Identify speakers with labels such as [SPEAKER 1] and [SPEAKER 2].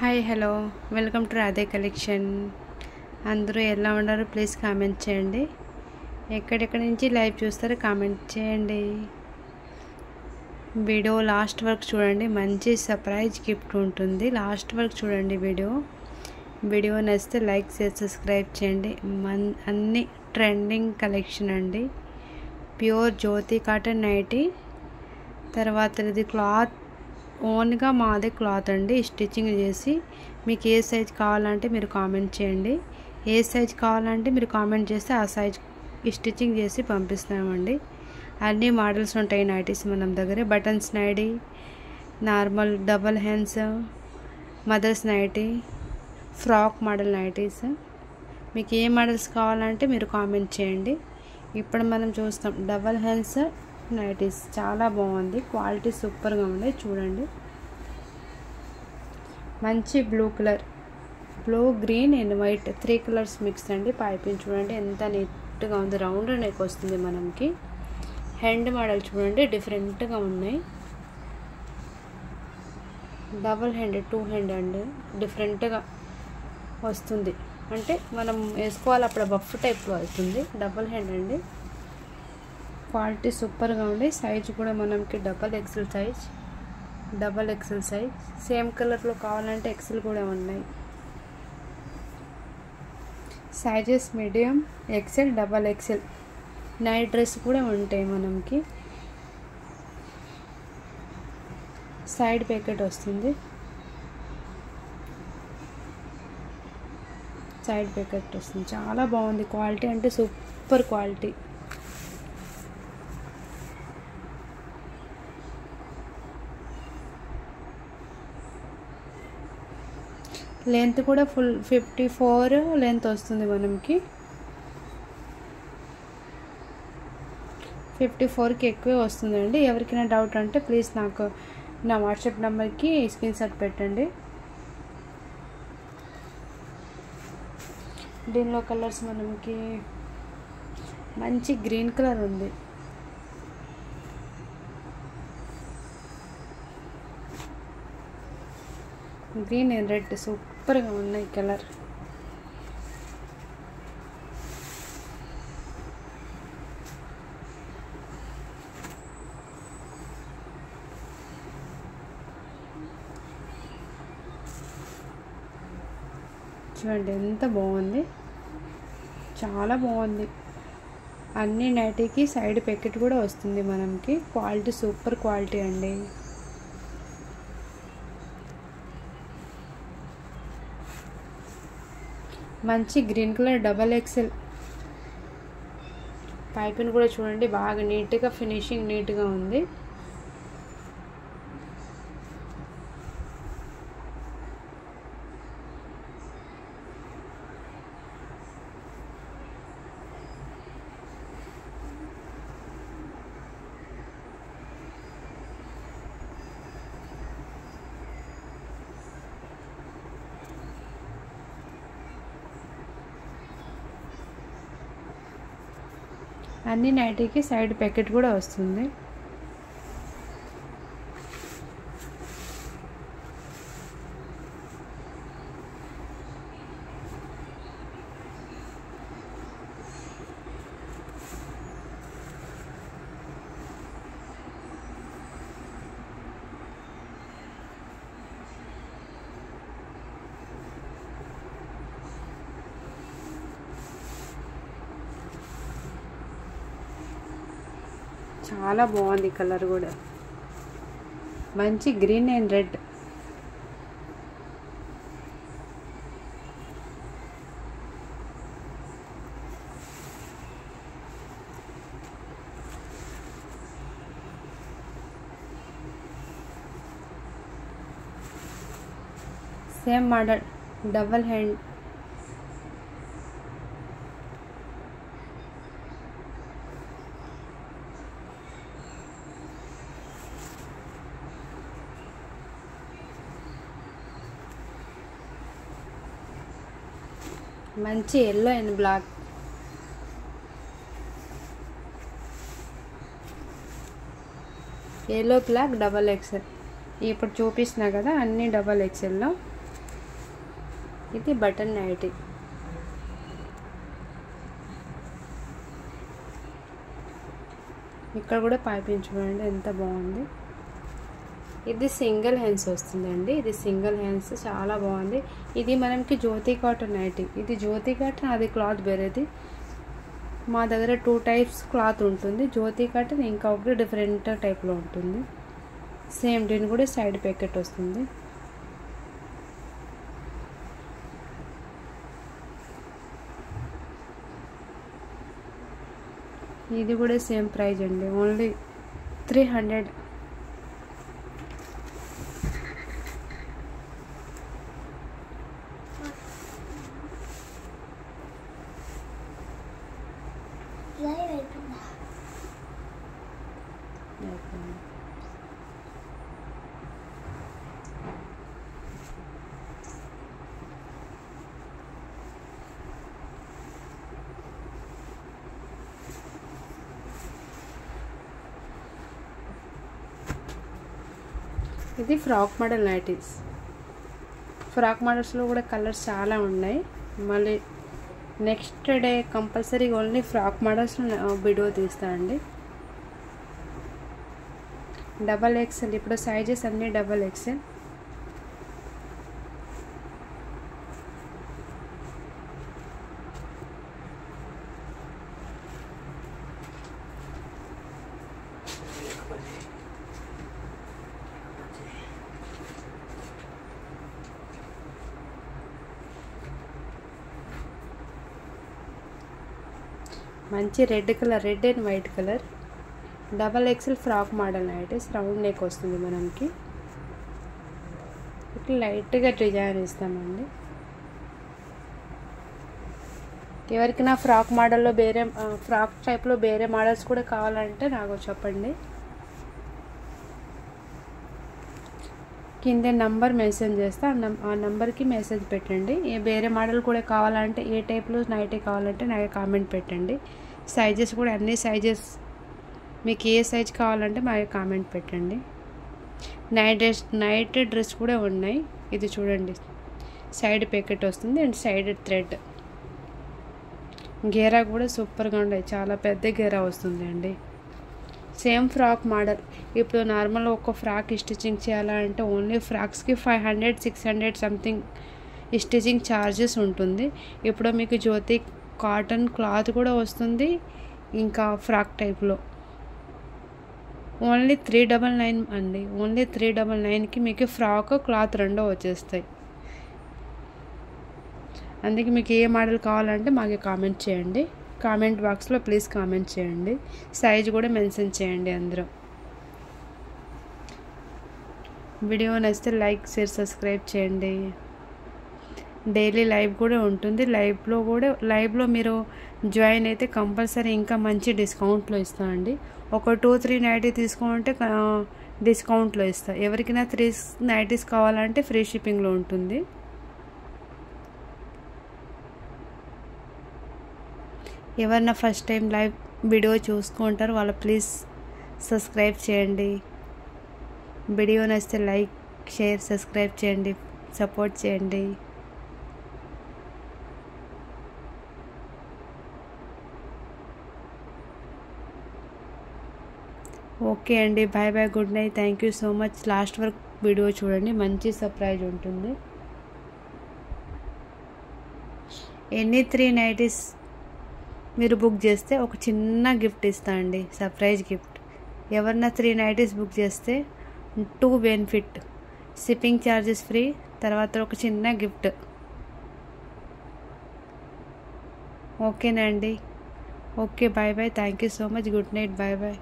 [SPEAKER 1] Hi hello welcome to Radhe collection. అందరూ ఎలా ఉన్నారు? ప్లీజ్ కామెంట్ చేయండి. ఎక్కడెక్కడి నుంచి లైవ్ చూస్తారో కామెంట్ చేయండి. వీడియో లాస్ట్ వరకు చూడండి, మంచి సర్ప్రైజ్ గిఫ్ట్ ఉంటుంది. లాస్ట్ వరకు చూడండి. వీడియో నచ్చితే లైక్ చేసి సబ్స్క్రైబ్ చేయండి. అన్ని ట్రెండింగ్ కలెక్షన్ అండి. ప్యూర్ జ్యోతి కాటన్ నైటీ. తర్వాత ఇది క్లాత్ ఓన్గా మాదే క్లాత్ అండి. స్టిచ్చింగ్ చేసి మీకు ఏ సైజ్ కావాలంటే మీరు కామెంట్ చేయండి. ఏ సైజ్ కావాలంటే మీరు కామెంట్ చేస్తే ఆ సైజ్ స్టిచ్చింగ్ చేసి పంపిస్తామండి. అన్ని మోడల్స్ ఉంటాయి నైటీస్ మన దగ్గర. Buttons nighty, normal double hands, mothers nighty, frock model nighties. మీకు ఏ మోడల్స్ కావాలంటే మీరు కామెంట్ చేయండి. ఇప్పుడు మనం చూస్తాం డబల్ హ్యాండ్స్ నైటీస్. చాలా బాగుంది, క్వాలిటీ సూపర్గా ఉంది. చూడండి, మంచి blue colour, blue green and white 3 colours mix అండి. పైపింగ్ చూడండి ఎంత నీట్గా ఉంది. రౌండ్ నెక్ వస్తుంది మనకి. హ్యాండ్ మోడల్ చూడండి డిఫరెంట్గా ఉన్నాయి. డబల్ హ్యాండ్ 2 హ్యాండ్ అండి, డిఫరెంట్గా వస్తుంది. అంటే మనం వేసుకోవాలి అప్పుడు బఫ్ టైప్లో అవుతుంది. డబల్ హ్యాండ్ అండి, క్వాలిటీ సూపర్గా ఉంది. సైజ్ కూడా మనకి డబల్ ఎక్సెల్ సైజ్. సేమ్ కలర్లో కావాలంటే ఎక్సెల్ కూడా ఉన్నాయి. Sizes medium, XL, double XL. Night dress కూడా ఉంటాయి మనకి. సైడ్ ప్యాకెట్ వస్తుంది. చాలా బాగుంది. క్వాలిటీ అంటే సూపర్ క్వాలిటీ. లెంత్ కూడా ఫుల్ 54 లెంత్ వస్తుంది మనకి. 54కి ఎక్కువే వస్తుందండి. ఎవరికైనా డౌట్ అంటే ప్లీజ్ నాకు నా వాట్సాప్ నెంబర్కి స్క్రీన్ షాట్ పెట్టండి. దీనిలో కలర్స్ మనకి మంచి గ్రీన్ కలర్ ఉంది. గ్రీన్ అండ్ రెడ్ సూపర్గా ఉన్నాయి కలర్. చూడండి ఎంత బాగుంది, చాలా బాగుంది. అన్ని నైటీకి సైడ్ ప్యాకెట్ కూడా వస్తుంది మనకి. క్వాలిటీ సూపర్ క్వాలిటీ అండి. మంచి green colour double XL. Piping కూడా చూడండి బాగా నీట్గా, ఫినిషింగ్ నీట్గా ఉంది. అన్ని నైటీకి సైడ్ ప్యాకెట్ కూడా వస్తుంది. చాలా బాగుంది కలర్ కూడా. మంచి green and red. Same model double hand. మంచి yellow and black. Yellow black double excel. ఇప్పుడు చూపిస్తున్నా కదా అన్ని డబల్ ఎక్సెల్లో. ఇది బటన్ నైటీ. ఇక్కడ కూడా పైపింగ్ చూడండి ఎంత బాగుంది. ఇది సింగిల్ హ్యాండ్స్ వస్తుందండి. ఇది సింగిల్ హ్యాండ్స్ చాలా బాగుంది. ఇది మనకి జ్యోతి కాటన్ నైటీ. ఇది జ్యోతి కాటన్, అది క్లాత్ వేరేది. మా దగ్గర 2 టైప్స్ క్లాత్ ఉంటుంది. జ్యోతి కాటన్ ఇంకా ఒకటి డిఫరెంట్ టైప్లో ఉంటుంది. సేమ్ దీని కూడా సైడ్ ప్యాకెట్ వస్తుంది. ఇది కూడా సేమ్ ప్రైస్ అండి, ఓన్లీ 300. ఇది ఫ్రాక్ మోడల్ నైటీస్. ఫ్రాక్ మోడల్స్లో కూడా కలర్స్ చాలా ఉన్నాయి. మళ్ళీ next day compulsory only frock models video తీస్తా అండి. XXL, ఇప్పుడు సైజెస్ అన్నీ XXL. మంచి red colour, red and white colour. XXL frock model nighties. Round neck వస్తుంది మనకి. ఇట్లా లైట్గా డిజైన్ ఇస్తామండి. ఎవరికైనా ఫ్రాక్ మోడల్లో వేరే ఫ్రాక్ టైప్లో వేరే మోడల్స్ కూడా కావాలంటే నాకు చెప్పండి. కింద నంబర్ మెన్షన్ చేస్తా, ఆ నెంబర్కి మెసేజ్ పెట్టండి. వేరే మోడల్ కూడా కావాలంటే, ఏ టైప్లో నైటీ కావాలంటే నాకు కామెంట్ పెట్టండి. సైజెస్ కూడా అన్ని సైజెస్, మీకు ఏ సైజ్ కావాలంటే మాకు కామెంట్ పెట్టండి. నైట్ డ్రెస్ కూడా ఉన్నాయి. ఇది చూడండి, సైడ్ ప్యాకెట్ వస్తుంది అండ్ సైడ్ థ్రెడ్. గేరా కూడా సూపర్గా ఉన్నాయి, చాలా పెద్ద గేరా వస్తుంది అండి. Same frock model. ఇప్పుడు నార్మల్ ఒక ఫ్రాక్ స్టిచ్చింగ్ చేయాలంటే ఓన్లీ ఫ్రాక్స్కి 500, 600 సంథింగ్ స్టిచ్చింగ్ ఛార్జెస్ ఉంటుంది. ఇప్పుడు మీకు జ్యోతి కాటన్ క్లాత్ కూడా వస్తుంది, ఇంకా ఫ్రాక్ టైప్లో ఓన్లీ 399 అండి. ఓన్లీ 399కి మీకు ఫ్రాక్ క్లాత్ రెండో వచ్చేస్తాయి. అందుకే మీకు ఏ మోడల్ కావాలంటే మాకు కామెంట్ చేయండి. కామెంట్ బాక్స్లో ప్లీజ్ కామెంట్ చేయండి. సైజ్ కూడా మెన్షన్ చేయండి అందరూ. వీడియో నచ్చితే లైక్, షేర్, సబ్స్క్రైబ్ చేయండి. డైలీ లైవ్ కూడా ఉంటుంది. లైవ్లో మీరు జాయిన్ అయితే కంపల్సరీ ఇంకా మంచి డిస్కౌంట్లో ఇస్తా అండి. ఒక 2-3 నైటీ తీసుకుంటే డిస్కౌంట్లో ఇస్తా. ఎవరికైనా 3 నైటీస్ కావాలంటే ఫ్రీ షిప్పింగ్లో ఉంటుంది. ఎవరన్నా ఫస్ట్ టైం లైవ్ వీడియో చూసుకుంటారు వాళ్ళు ప్లీజ్ సబ్స్క్రైబ్ చేయండి. వీడియో నచ్చితే లైక్, షేర్, సబ్స్క్రైబ్ చేయండి, సపోర్ట్ చేయండి. ఓకే అండి, bye bye, good night, thank you so much. Last వరకు వీడియో చూడండి, మంచి సర్ప్రైజ్ ఉంటుంది. ఎన్ని 3 నైటీస్ మీరు బుక్ చేస్తే ఒక చిన్న గిఫ్ట్ ఇస్తా అండి, సర్ప్రైజ్ గిఫ్ట్. ఎవరన్నా 3 నైటీస్ బుక్ చేస్తే 2 బెనిఫిట్, షిప్పింగ్ ఛార్జెస్ ఫ్రీ, తర్వాత ఒక చిన్న గిఫ్ట్. ఓకేనా అండి? Okay, bye bye, thank you so much, good night, bye bye.